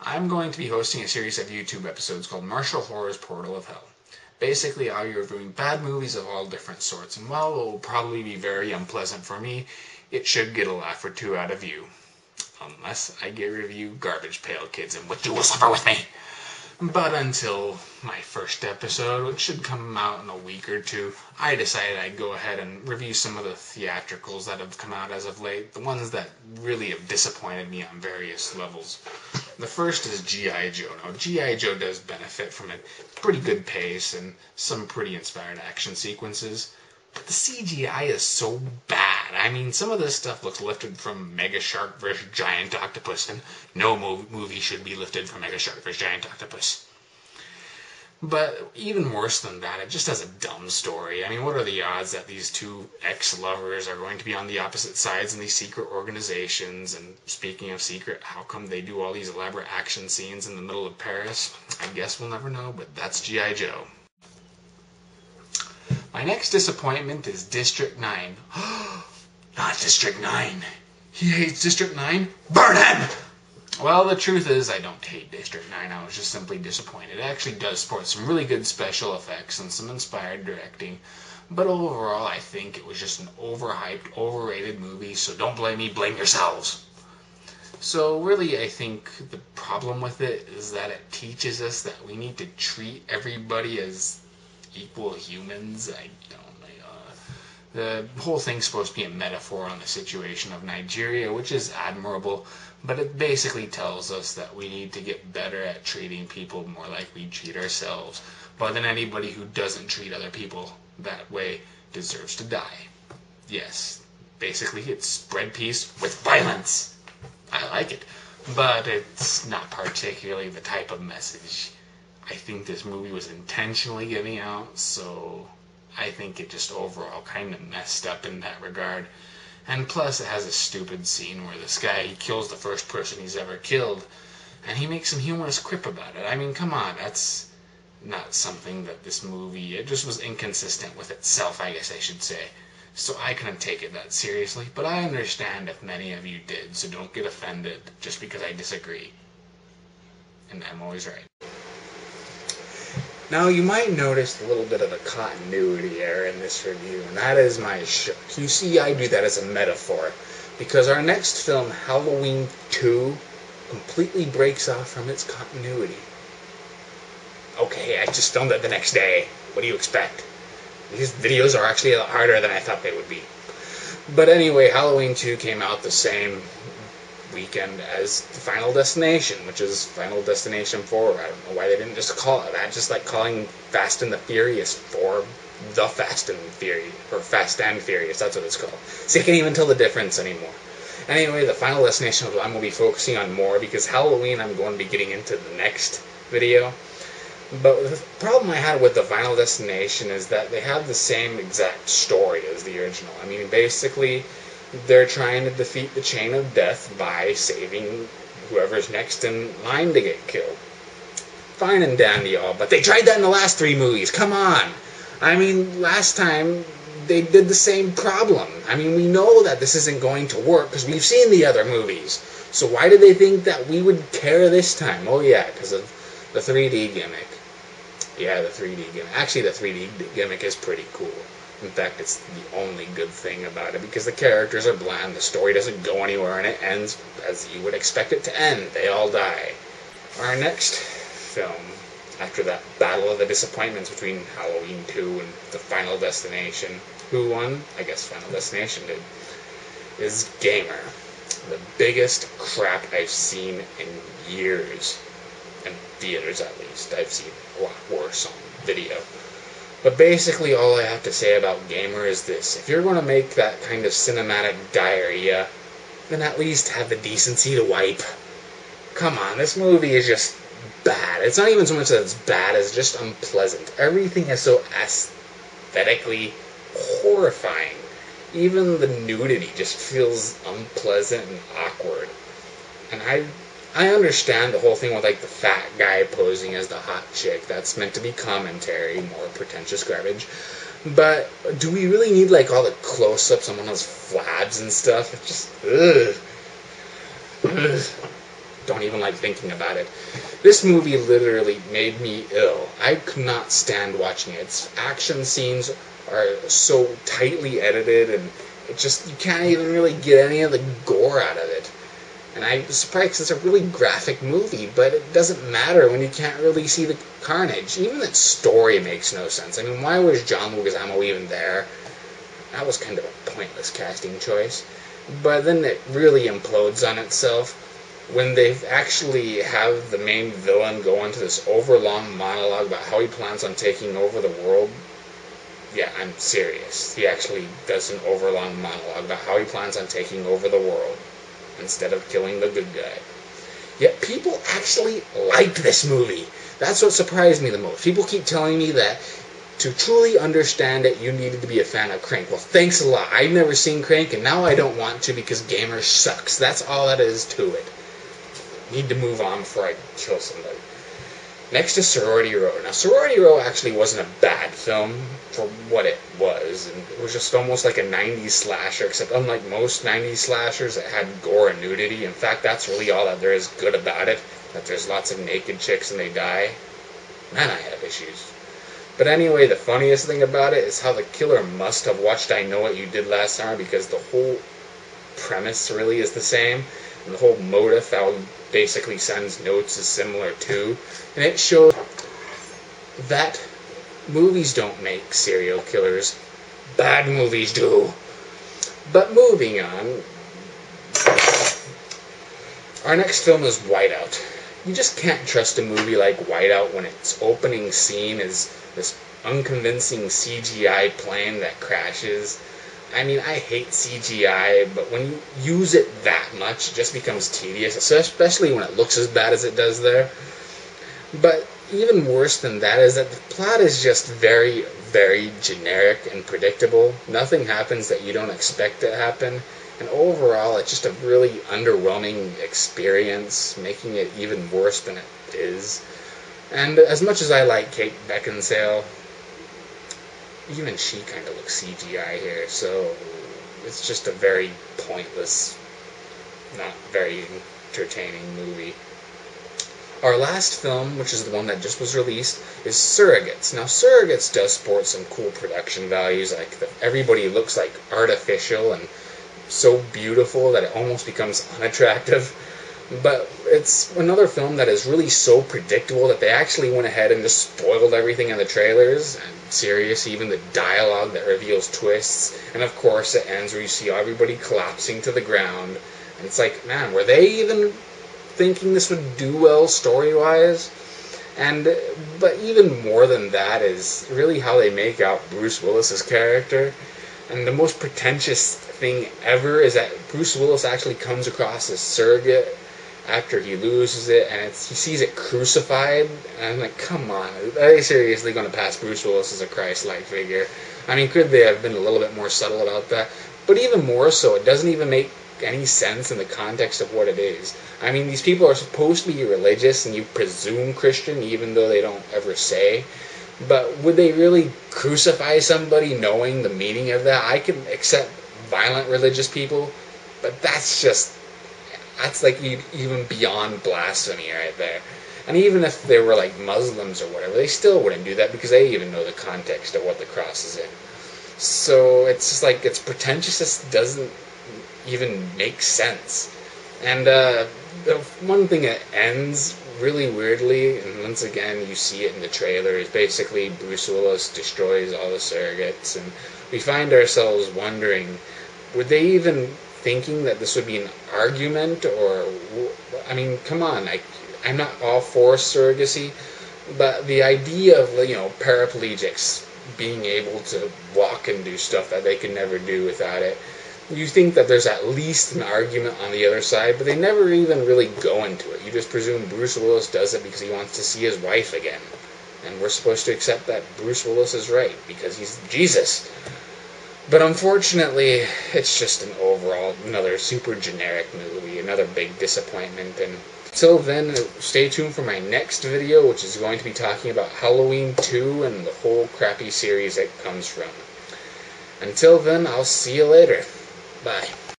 I'm going to be hosting a series of YouTube episodes called MartialHorror's Portal of Hell. Basically, I'll be reviewing bad movies of all different sorts, and while it will probably be very unpleasant for me, it should get a laugh or two out of you. Unless I get review Garbage Pail Kids, in which you will suffer with me. But until my first episode, which should come out in a week or two, I decided I'd go ahead and review some of the theatricals that have come out as of late, the ones that really have disappointed me on various levels. The first is G.I. Joe. Now, G.I. Joe does benefit from a pretty good pace and some pretty inspired action sequences, but the CGI is so bad. I mean, some of this stuff looks lifted from Mega Shark vs. Giant Octopus, and no movie should be lifted from Mega Shark vs. Giant Octopus. But even worse than that, it just has a dumb story. I mean, what are the odds that these two ex-lovers are going to be on the opposite sides in these secret organizations? And speaking of secret, how come they do all these elaborate action scenes in the middle of Paris? I guess we'll never know, but that's G.I. Joe. My next disappointment is District 9. Not District 9. He hates District 9? Burn him! Well, the truth is, I don't hate District 9. I was just simply disappointed. It actually does sport some really good special effects and some inspired directing. But overall, I think it was just an overhyped, overrated movie, so don't blame me, blame yourselves. So really, I think the problem with it is that it teaches us that we need to treat everybody as equal humans. The whole thing's supposed to be a metaphor on the situation of Nigeria, which is admirable, but it basically tells us that we need to get better at treating people more like we treat ourselves. But then anybody who doesn't treat other people that way deserves to die. Yes, basically it's spread peace with violence. I like it, but it's not particularly the type of message I think this movie was intentionally giving out, so I think it just overall kind of messed up in that regard. And plus, it has a stupid scene where this guy, he kills the first person he's ever killed, and he makes some humorous quip about it. I mean, come on, that's not something that this movie, it just was inconsistent with itself, I guess I should say. So I couldn't take it that seriously, but I understand if many of you did, so don't get offended just because I disagree. And I'm always right. Now, you might notice a little bit of a continuity error in this review, and that is my shook. You see, I do that as a metaphor, because our next film, Halloween 2, completely breaks off from its continuity. Okay, I just filmed it the next day. What do you expect? These videos are actually a lot harder than I thought they would be. But anyway, Halloween 2 came out the same weekend as the Final Destination, which is Final Destination 4. I don't know why they didn't just call it that, just like calling Fast and the Furious 4 The Fast and Furious, or Fast and Furious, that's what it's called. See, I can't even tell the difference anymore. Anyway, the Final Destination I'm going to be focusing on more, because Halloween I'm going to be getting into the next video. But the problem I had with the Final Destination is that they have the same exact story as the original. I mean, basically, they're trying to defeat the chain of death by saving whoever's next in line to get killed. Fine and dandy all, but they tried that in the last 3 movies. Come on! I mean, last time they did the same problem. I mean, we know that this isn't going to work because we've seen the other movies. So why did they think that we would care this time? Oh yeah, because of the 3D gimmick. Yeah, the 3D gimmick. Actually, the 3D gimmick is pretty cool. In fact, it's the only good thing about it, because the characters are bland, the story doesn't go anywhere, and it ends as you would expect it to end. They all die. Our next film, after that battle of the disappointments between Halloween 2 and the Final Destination, who won? I guess Final Destination did, is Gamer. The biggest crap I've seen in years. In theaters, at least. I've seen a lot worse on video. But basically, all I have to say about Gamer is this. If you're going to make that kind of cinematic diarrhea, then at least have the decency to wipe. Come on, this movie is just bad. It's not even so much that it's bad, it's just unpleasant. Everything is so aesthetically horrifying. Even the nudity just feels unpleasant and awkward. And I understand the whole thing with, like, the fat guy posing as the hot chick. That's meant to be commentary, more pretentious garbage. But do we really need, like, all the close-ups on one of those flabs and stuff? It's just, ugh. don't even like thinking about it. This movie literally made me ill. I could not stand watching it. Its action scenes are so tightly edited, and it just, you can't even really get any of the gore out of it. And I was surprised because it's a really graphic movie, but it doesn't matter when you can't really see the carnage. Even the story makes no sense. I mean, why was John Leguizamo even there? That was kind of a pointless casting choice. But then it really implodes on itself when they actually have the main villain go into this overlong monologue about how he plans on taking over the world. Yeah, I'm serious. He actually does an overlong monologue about how he plans on taking over the world instead of killing the good guy. Yet people actually liked this movie. That's what surprised me the most. People keep telling me that to truly understand it, you needed to be a fan of Crank. Well, thanks a lot. I've never seen Crank, and now I don't want to because Gamer sucks. That's all that is to it. Need to move on before I kill somebody. Next is Sorority Row. Now, Sorority Row actually wasn't a bad film for what it was. And it was just almost like a 90s slasher, except unlike most 90s slashers, it had gore and nudity. In fact, that's really all that there is good about it, that there's lots of naked chicks and they die. Man, I have issues. But anyway, the funniest thing about it is how the killer must have watched I Know What You Did Last Summer, because the whole premise really is the same. And the whole motive, how he basically sends notes, is similar too. And it shows that movies don't make serial killers. Bad movies do. But moving on, our next film is Whiteout. You just can't trust a movie like Whiteout when its opening scene is this unconvincing CGI plane that crashes. I mean, I hate CGI, but when you use it that much, it just becomes tedious, especially when it looks as bad as it does there. But even worse than that is that the plot is just very, very generic and predictable. Nothing happens that you don't expect to happen. And overall, it's just a really underwhelming experience, making it even worse than it is. And as much as I like Kate Beckinsale, even she kind of looks CGI here, so it's just a very pointless, not very entertaining movie. Our last film, which is the one that just was released, is Surrogates. Now, Surrogates does sport some cool production values, like everybody looks like artificial and so beautiful that it almost becomes unattractive. But it's another film that is really so predictable that they actually went ahead and just spoiled everything in the trailers. And serious, even the dialogue that reveals twists. And of course it ends where you see everybody collapsing to the ground. And it's like, man, were they even thinking this would do well story-wise? But even more than that is really how they make out Bruce Willis's character. And the most pretentious thing ever is that Bruce Willis actually comes across as surrogate after he loses it, and he sees it crucified, and I'm like, come on, are they seriously going to pass Bruce Willis as a Christ-like figure? I mean, could they have been a little bit more subtle about that? But even more so, it doesn't even make any sense in the context of what it is. I mean, these people are supposed to be religious, and you presume Christian, even though they don't ever say. But would they really crucify somebody knowing the meaning of that? I can accept violent religious people, but that's like even beyond blasphemy right there. And even if they were like Muslims or whatever, they still wouldn't do that because they even know the context of what the cross is in. So it's just like, it's pretentious, it doesn't even make sense. And the one thing that ends really weirdly, and once again you see it in the trailer, is basically Bruce Willis destroys all the surrogates, and we find ourselves wondering, were they even thinking that this would be an argument? Or, I mean, come on, I'm not all for surrogacy, but the idea of, paraplegics being able to walk and do stuff that they can never do without it, you think that there's at least an argument on the other side, but they never even really go into it. You just presume Bruce Willis does it because he wants to see his wife again. And we're supposed to accept that Bruce Willis is right because he's Jesus. But unfortunately, it's just an overall, another super generic movie, another big disappointment. And until then, stay tuned for my next video, which is going to be talking about Halloween 2 and the whole crappy series it comes from. Until then, I'll see you later. Bye.